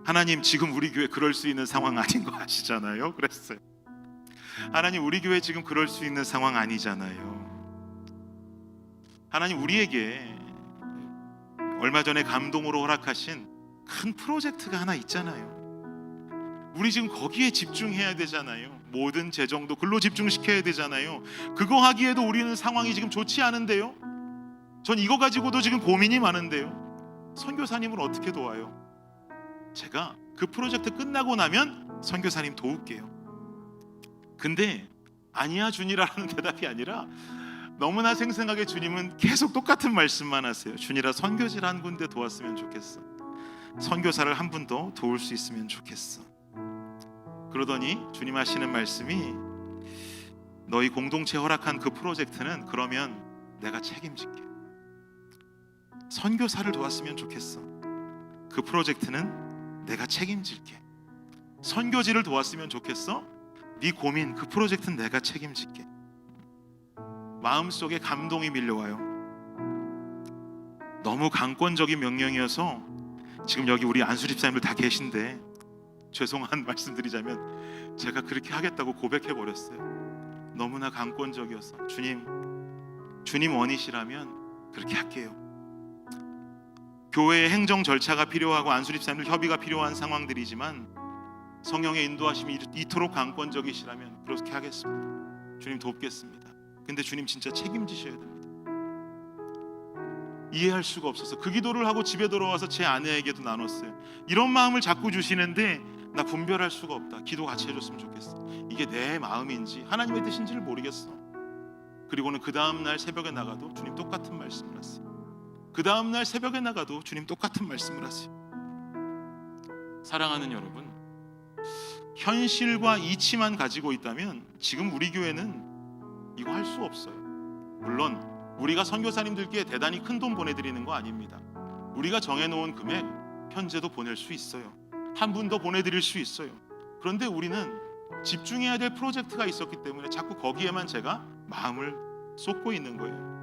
하나님 지금 우리 교회 그럴 수 있는 상황 아닌 거 아시잖아요. 그랬어요. 하나님 우리 교회 지금 그럴 수 있는 상황 아니잖아요. 하나님 우리에게 얼마 전에 감동으로 허락하신 큰 프로젝트가 하나 있잖아요. 우리 지금 거기에 집중해야 되잖아요. 모든 재정도 글로 집중시켜야 되잖아요. 그거 하기에도 우리는 상황이 지금 좋지 않은데요. 전 이거 가지고도 지금 고민이 많은데요. 선교사님을 어떻게 도와요? 제가 그 프로젝트 끝나고 나면 선교사님 도울게요. 근데 아니야 주니라라는 대답이 아니라 너무나 생생하게 주님은 계속 똑같은 말씀만 하세요. 주니라 선교지를 한 군데 도왔으면 좋겠어. 선교사를 한 분 더 도울 수 있으면 좋겠어. 그러더니 주님 하시는 말씀이 너희 공동체 허락한 그 프로젝트는 그러면 내가 책임질게. 선교사를 도왔으면 좋겠어. 그 프로젝트는 내가 책임질게. 선교지를 도왔으면 좋겠어. 네 고민 그 프로젝트는 내가 책임질게. 마음속에 감동이 밀려와요. 너무 강권적인 명령이어서 지금 여기 우리 안수 집사님들 다 계신데 죄송한 말씀드리자면 제가 그렇게 하겠다고 고백해 버렸어요. 너무나 강권적이어서 주님 원이시라면 그렇게 할게요. 교회의 행정 절차가 필요하고 안수 집사님들 협의가 필요한 상황들이지만 성령의 인도하심이 이토록 강권적이시라면 그렇게 하겠습니다. 주님 돕겠습니다. 근데 주님 진짜 책임지셔야 됩니다. 이해할 수가 없어서 그 기도를 하고 집에 돌아와서 제 아내에게도 나눴어요. 이런 마음을 자꾸 주시는데 나 분별할 수가 없다. 기도 같이 해줬으면 좋겠어. 이게 내 마음인지 하나님의 뜻인지를 모르겠어. 그리고는 그 다음날 새벽에 나가도 주님 똑같은 말씀을 하세요. 그 다음날 새벽에 나가도 주님 똑같은 말씀을 하세요. 사랑하는 여러분, 현실과 이치만 가지고 있다면 지금 우리 교회는 이거 할 수 없어요. 물론 우리가 선교사님들께 대단히 큰 돈 보내드리는 거 아닙니다. 우리가 정해놓은 금액 현재도 보낼 수 있어요. 한 분 더 보내드릴 수 있어요. 그런데 우리는 집중해야 될 프로젝트가 있었기 때문에 자꾸 거기에만 제가 마음을 쏟고 있는 거예요.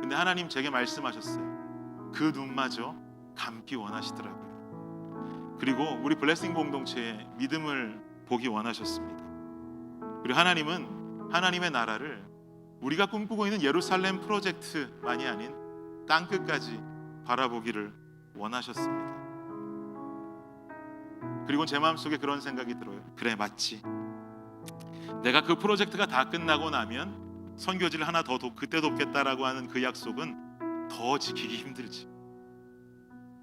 근데 하나님 제게 말씀하셨어요. 그 눈마저 감기 원하시더라고요. 그리고 우리 블레싱 공동체의 믿음을 보기 원하셨습니다. 그리고 하나님은 하나님의 나라를 우리가 꿈꾸고 있는 예루살렘 프로젝트만이 아닌 땅끝까지 바라보기를 원하셨습니다. 그리고 제 마음속에 그런 생각이 들어요. 그래, 맞지. 내가 그 프로젝트가 다 끝나고 나면 선교지를 하나 더 그때 돕겠다라고 하는 그 약속은 더 지키기 힘들지.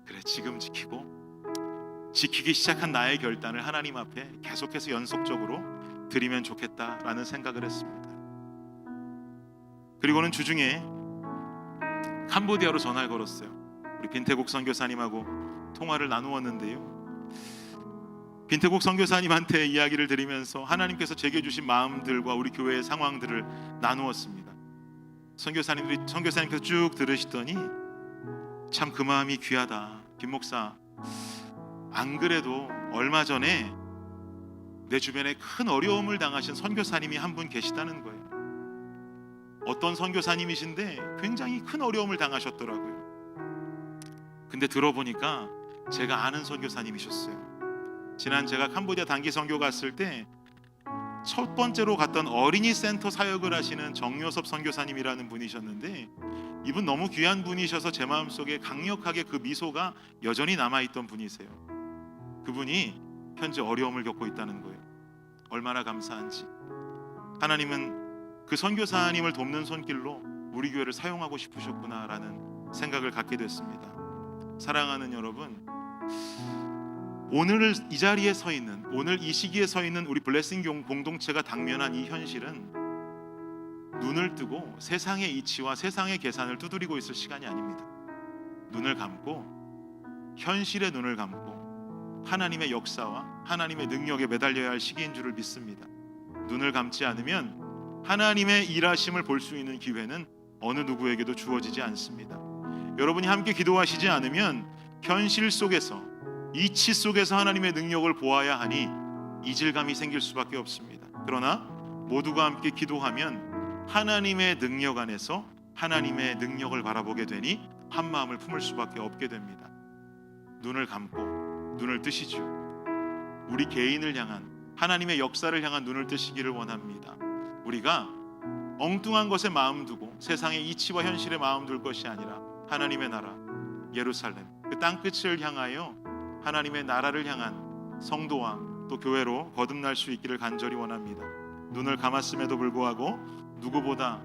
그래, 지금 지키기 시작한 나의 결단을 하나님 앞에 계속해서 연속적으로 드리면 좋겠다라는 생각을 했습니다. 그리고는 주중에 캄보디아로 전화를 걸었어요. 우리 빈태국 선교사님하고 통화를 나누었는데요. 빈태국 선교사님한테 이야기를 드리면서 하나님께서 제게 주신 마음들과 우리 교회의 상황들을 나누었습니다. 선교사님께서 쭉 들으시더니 참 그 마음이 귀하다. 김 목사, 안 그래도 얼마 전에 내 주변에 큰 어려움을 당하신 선교사님이 한 분 계시다는 거예요. 어떤 선교사님이신데 굉장히 큰 어려움을 당하셨더라고요. 근데 들어보니까 제가 아는 선교사님이셨어요. 지난 제가 캄보디아 단기 선교 갔을 때 첫 번째로 갔던 어린이 센터 사역을 하시는 정요섭 선교사님이라는 분이셨는데 이분 너무 귀한 분이셔서 제 마음속에 강력하게 그 미소가 여전히 남아있던 분이세요. 그분이 현재 어려움을 겪고 있다는 거예요. 얼마나 감사한지. 하나님은 그 선교사님을 돕는 손길로 우리 교회를 사용하고 싶으셨구나라는 생각을 갖게 됐습니다. 사랑하는 여러분, 오늘 이 자리에 서 있는, 오늘 이 시기에 서 있는 우리 블레싱 공동체가 당면한 이 현실은 눈을 뜨고 세상의 이치와 세상의 계산을 두드리고 있을 시간이 아닙니다. 눈을 감고, 현실의 눈을 감고 하나님의 역사와 하나님의 능력에 매달려야 할 시기인 줄을 믿습니다. 눈을 감지 않으면 하나님의 일하심을 볼 수 있는 기회는 어느 누구에게도 주어지지 않습니다. 여러분이 함께 기도하시지 않으면 현실 속에서, 이치 속에서 하나님의 능력을 보아야 하니 이질감이 생길 수밖에 없습니다. 그러나 모두가 함께 기도하면 하나님의 능력 안에서 하나님의 능력을 바라보게 되니 한 마음을 품을 수밖에 없게 됩니다. 눈을 감고 눈을 뜨시죠. 우리 개인을 향한, 하나님의 역사를 향한 눈을 뜨시기를 원합니다. 우리가 엉뚱한 것에 마음 두고 세상의 이치와 현실에 마음 둘 것이 아니라 하나님의 나라 예루살렘, 그 땅끝을 향하여 하나님의 나라를 향한 성도와 또 교회로 거듭날 수 있기를 간절히 원합니다. 눈을 감았음에도 불구하고 누구보다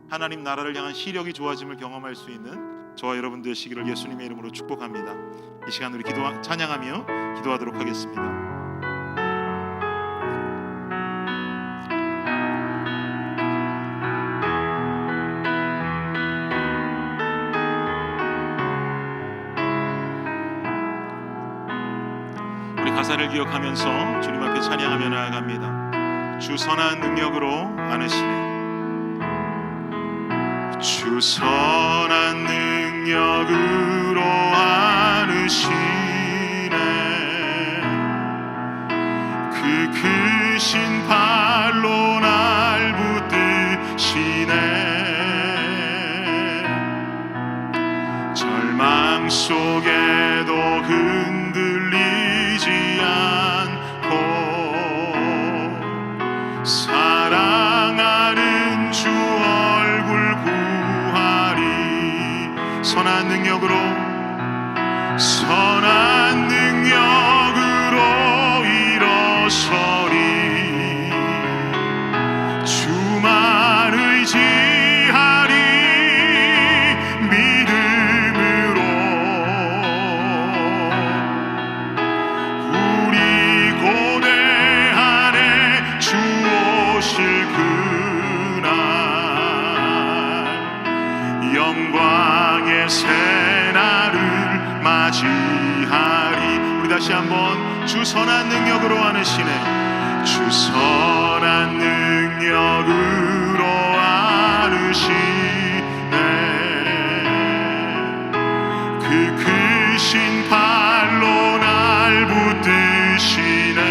하나님 나라를 향한 시력이 좋아짐을 경험할 수 있는 저와 여러분 되시기를 예수님의 이름으로 축복합니다. 이 시간 우리 찬양하며 기도하도록 하겠습니다. 가사를 기억하면서 주님 앞에 찬양하며 나아갑니다. 주 선한 능력으로 안으시네. 주 선한 능력으로 안으시네. 그 크신 발로 날 붙드시네. 절망 속에도 흔들리지 않고 사랑하는 주 얼굴 구하리. 선한 능력으로 일어서리. 주만 의지하리. 믿음으로 우리 고대 안에 주 오실 그날 영광의 새날을 맞이하리. 우리 다시 한번 주 선한 능력으로 안으시네. 주 선한 능력으로 안으시네. 그 크신 발로 날 붙드시네.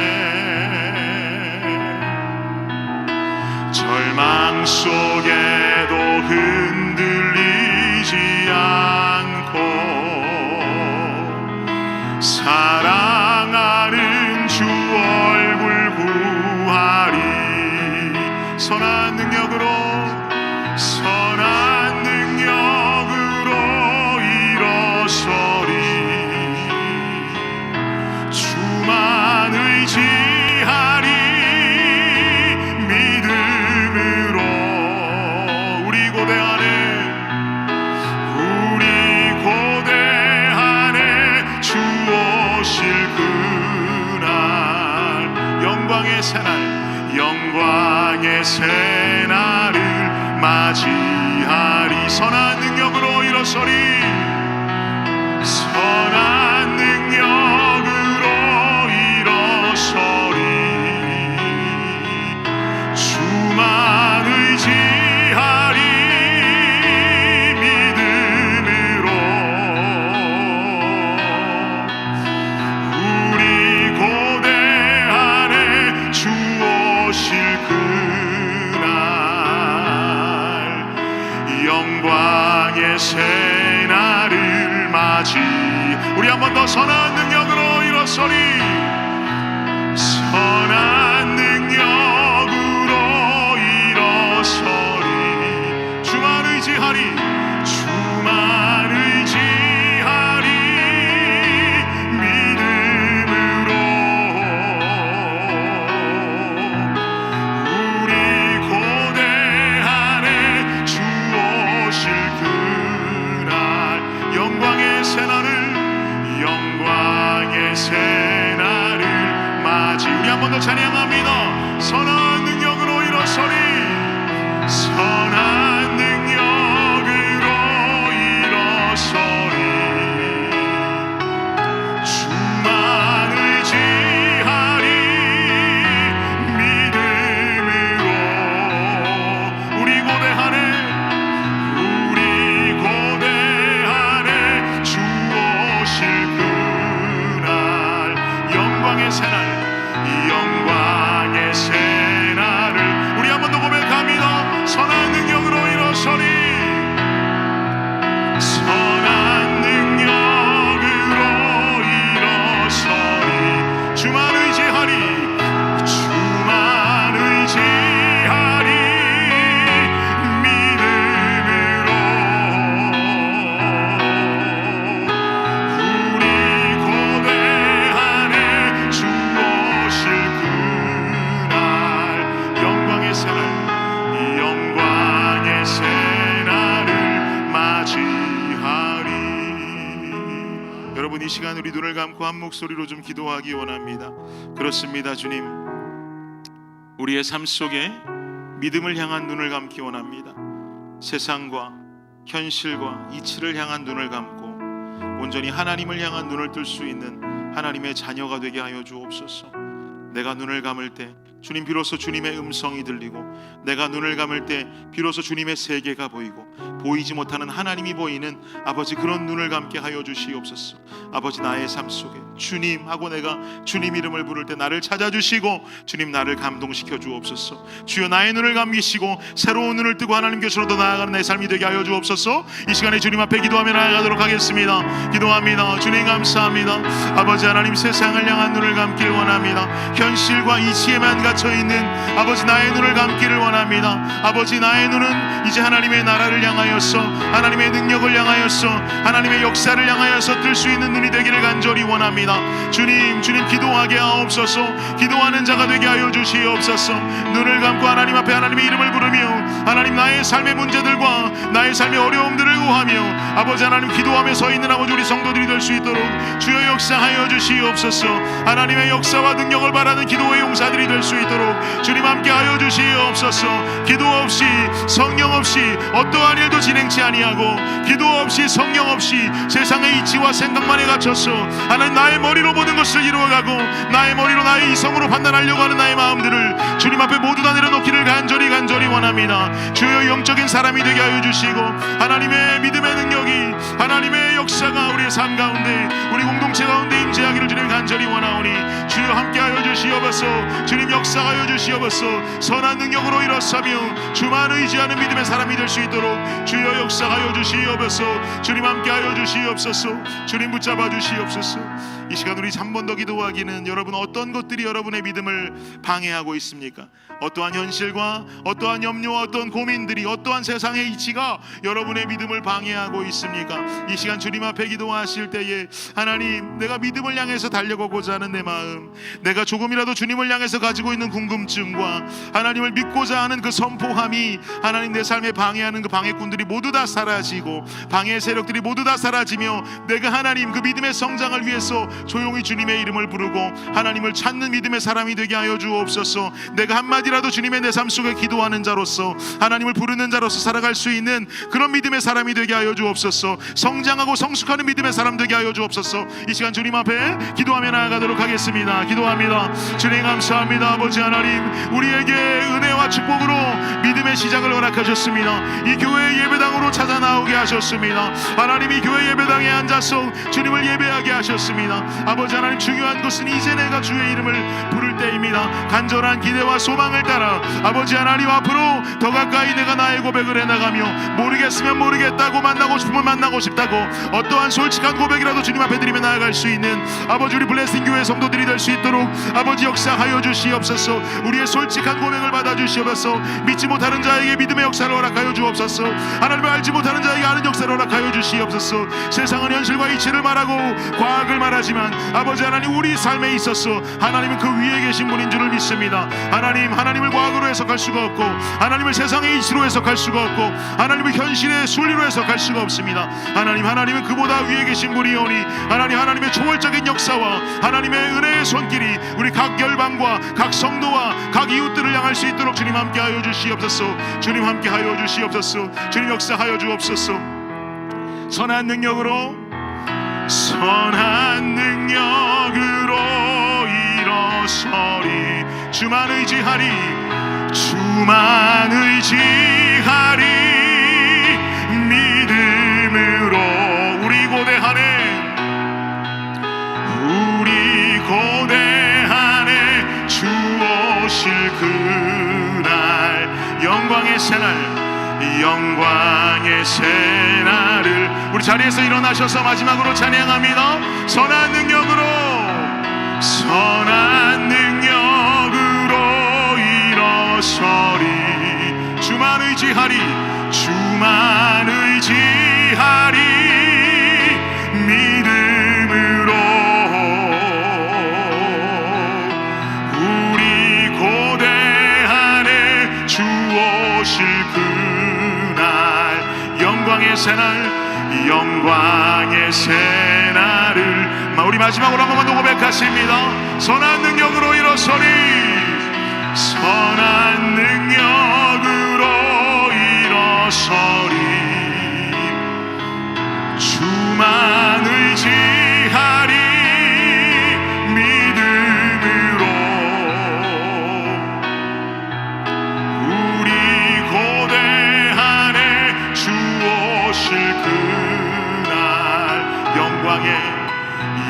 절망 속에도 흔들리지 않고 사랑하는 주 얼굴 구하리. 선한 능력으로 일어서리. 주만 의지하리. 믿음으로 우리 고대 안에 주 오실 그날 영광의 새날을 맞이하리. 선한 능력으로 일어서리. 선한 능력으로 일어서리. 주만 의지하리. 믿음으로 우리 고대 안에 주 오실 그날 영광의 새날을 맞이. 우리 한 번 더 선한 능력으로 일어서리. 선한 능력으로 일어서리. 주만 의지하리. 주만 의지하리. 믿음으로 우리 고대 안에 주 오실 그날 영광의 새날을 맞이. 우리 한 번 더 찬양합니다. 선한 능력으로 일어서리. 선한 능력으로 일어서리. 주만 의지하리. 믿음으로 우리 고대 안에 주 오실 그날 영광의 새날을 우리 한 번 더 고백합니다. 선한 능력으로 일어서리. 선한 능력으로 일어서리. 주만 의지하리. 주만 의지하리. 믿음으로 우리 고대 안에 주 오실 그날 영광의 새날을 맞이하리. 여러분, 이 시간 우리 눈을 감고 한 목소리로 좀 기도하기 원합니다. 그렇습니다. 주님, 우리의 삶 속에 믿음을 향한 눈을 감기 원합니다. 세상과 현실과 이치를 향한 눈을 감고 온전히 하나님을 향한 눈을 뜰 수 있는 하나님의 자녀가 되게 하여 주옵소서. 내가 눈을 감을 때 주님 비로소 주님의 음성이 들리고, 내가 눈을 감을 때 비로소 주님의 세계가 보이고, 보이지 못하는 하나님이 보이는 아버지 그런 눈을 감게 하여 주시옵소서. 아버지 나의 삶 속에 주님 하고 내가 주님 이름을 부를 때 나를 찾아주시고 주님 나를 감동시켜 주옵소서. 주여 나의 눈을 감기시고 새로운 눈을 뜨고 하나님 께서로 더 나아가는 내 삶이 되게 하여 주옵소서. 이 시간에 주님 앞에 기도하며 나아가도록 하겠습니다. 기도합니다. 주님 감사합니다. 아버지 하나님 세상을 향한 눈을 감길 원합니다. 현실과 이치에만 갇혀있는 아버지 나의 눈을 감기를 원합니다. 아버지 나의 눈은 이제 하나님의 나라를 향하여서, 하나님의 능력을 향하여서, 하나님의 역사를 향하여서 뜰 수 있는 눈이 되기를 간절히 원합니다. 주님 기도하게 하옵소서. 기도하는 자가 되게 하여 주시옵소서. 눈을 감고 하나님 앞에 하나님의 이름을 부르며 하나님 나의 삶의 문제들과 나의 삶의 어려움들을 구하며 아버지 하나님 기도하며 서 있는 아버지 우리 성도들이 될 수 있도록 주여 역사하여 주시옵소서. 하나님의 역사와 능력을 바라는 기도의 용사들이 될 수 있도록 주님 함께 하여 주시옵소서. 기도 없이 성령 없이 어떠한 일도 진행치 아니하고, 기도 없이 성령 없이 세상의 이치와 생각만에 갇혀서 하나님 나의 머리로 모든 것을 이루어가고 나의 머리로 나의 이성으로 판단하려고 하는 나의 마음들을 주님 앞에 모두 다 내려놓기를 간절히 원합니다. 주여 영적인 사람이 되게 하여 주시고 하나님의 믿음의 능력이, 하나님의 역사가 우리의 삶 가운데 우리 공동체 가운데 임재하기를 주님 간절히 원하오니 주여 함께하여 주시옵소서. 주님 역사하여 주시옵소서. 선한 능력으로 일어서며 주만 의지하는 믿음의 사람이 될 수 있도록 주여 역사하여 주시옵소서. 주님 함께하여 주시옵소서. 주님 붙잡아 주시옵소서. 이 시간 우리 한 번 더 기도하기는, 여러분 어떤 것들이 여러분의 믿음을 방해하고 있습니까? 어떠한 현실과 어떠한 염려와 어떠한 고민들이, 어떠한 세상의 이치가 여러분의 믿음을 방해하고 있습니까? 이 시간 주님 앞에 기도하실 때에 하나님, 내가 믿음을 향해서 달려가고자 하는 내 마음, 내가 조금이라도 주님을 향해서 가지고 있는 궁금증과 하나님을 믿고자 하는 그 선포함이 하나님 내 삶에 방해하는 그 방해꾼들이 모두 다 사라지고 방해 세력들이 모두 다 사라지며 내가 하나님 그 믿음의 성장을 위해서 조용히 주님의 이름을 부르고 하나님을 찾는 믿음의 사람이 되게 하여 주옵소서. 내가 한마디라도 주님의 내 삶 속에 기도하는 자로서, 하나님을 부르는 자로서 살아갈 수 있는 그런 믿음의 사람이 되게 하여 주옵소서. 성장하고 성숙하는 믿음의 사람 되게 하여 주옵소서. 이 시간 주님 앞에 기도하며 나아가도록 하겠습니다. 기도합니다. 주님 감사합니다. 아버지 하나님, 우리에게 은혜와 축복으로 믿음의 시작을 허락하셨습니다. 이 교회 예배당으로 찾아 나오게 하셨습니다. 하나님, 이 교회 예배당에 앉아서 주님을 예배하게 하셨습니다. 아버지 하나님, 중요한 것은 이제 내가 주의 이름을 부를 때입니다. 간절한 기대와 소망을 따라 아버지 하나님 앞으로 더 가까이 내가 나의 고백을 해나가며, 모르겠으면 모르겠다고, 만나고 싶으면 만나고 싶다고, 어떠한 솔직한 고백이라도 주님 앞에 드리며 나아갈 수 있는 아버지 우리 블레싱 교회 성도들이 될 수 있도록 아버지 역사하여 주시옵소서. 우리의 솔직한 고백을 받아 주시옵소서. 믿지 못하는 자에게 믿음의 역사를 허락하여 주옵소서. 하나님을 알지 못하는 자에게 아는 역사를 허락하여 주시옵소서. 세상은 현실과 이치를 말하고 과학을 말하지만 아버지 하나님, 우리 삶에 있어서 하나님은 그 위에 계신 분인 줄을 믿습니다. 하나님을 과학으로 해석할 수가 없고, 하나님을 세상의 이치로 해석할 수가 없고, 하나님을 현실의 순리로 해석할 수가 없습니다. 하나님은 그보다 위에 계신 분이오니 하나님의 초월적인 역사와 하나님의 은혜의 손길이 우리 각 열방과 각 성도와 각 이웃들을 향할 수 있도록 주님 함께하여 주시옵소서. 주님 함께하여 주시옵소서. 주님 역사하여 주옵소서. 선한 능력으로 일어서리. 주만 의지하리. 믿음으로 우리 고대하네 주 오실 그날, 영광의 새날을 우리 자리에서 일어나셔서 마지막으로 찬양합니다. 선한 능력으로 일어서리. 주만 의지하리. 믿음으로 우리 고대하네 주 오실 그날, 영광의 새날을 우리 마지막으로 한 번만 더 고백하십니다. 선한 능력으로 일어서리. 주만 의지하리.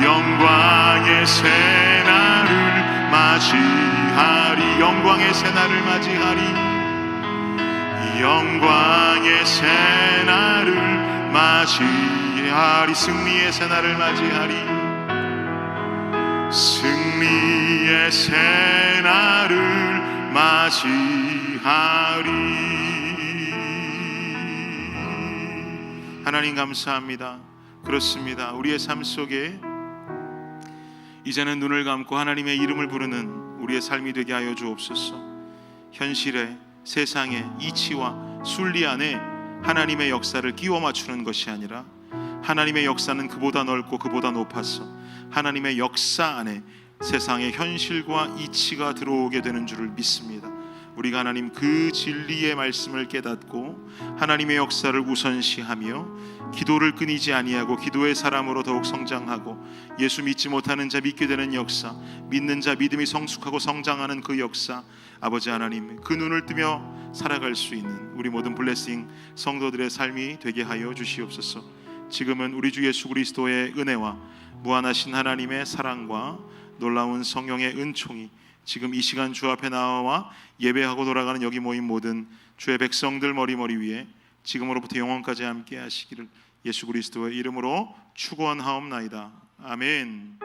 영광의 새날을 맞이하리. 영광의 새날을 맞이하리. 영광의 새날을 맞이하리. 승리의 새날을 맞이하리. 승리의 새날을 맞이하리. 하나님 감사합니다. 그렇습니다. 우리의 삶 속에 이제는 눈을 감고 하나님의 이름을 부르는 우리의 삶이 되게 하여 주옵소서. 현실에, 세상의 이치와 순리 안에 하나님의 역사를 끼워 맞추는 것이 아니라 하나님의 역사는 그보다 넓고 그보다 높아서 하나님의 역사 안에 세상의 현실과 이치가 들어오게 되는 줄을 믿습니다. 우리가 하나님 그 진리의 말씀을 깨닫고 하나님의 역사를 우선시하며 기도를 끊이지 아니하고 기도의 사람으로 더욱 성장하고 예수 믿지 못하는 자 믿게 되는 역사, 믿는 자 믿음이 성숙하고 성장하는 그 역사, 아버지 하나님 그 눈을 뜨며 살아갈 수 있는 우리 모든 블레싱 성도들의 삶이 되게 하여 주시옵소서. 지금은 우리 주 예수 그리스도의 은혜와 무한하신 하나님의 사랑과 놀라운 성령의 은총이 지금 이 시간 주 앞에 나와 예배하고 돌아가는 여기 모인 모든 주의 백성들 머리 위에 지금으로부터 영원까지 함께 하시기를 예수 그리스도의 이름으로 축원하옵나이다. 아멘.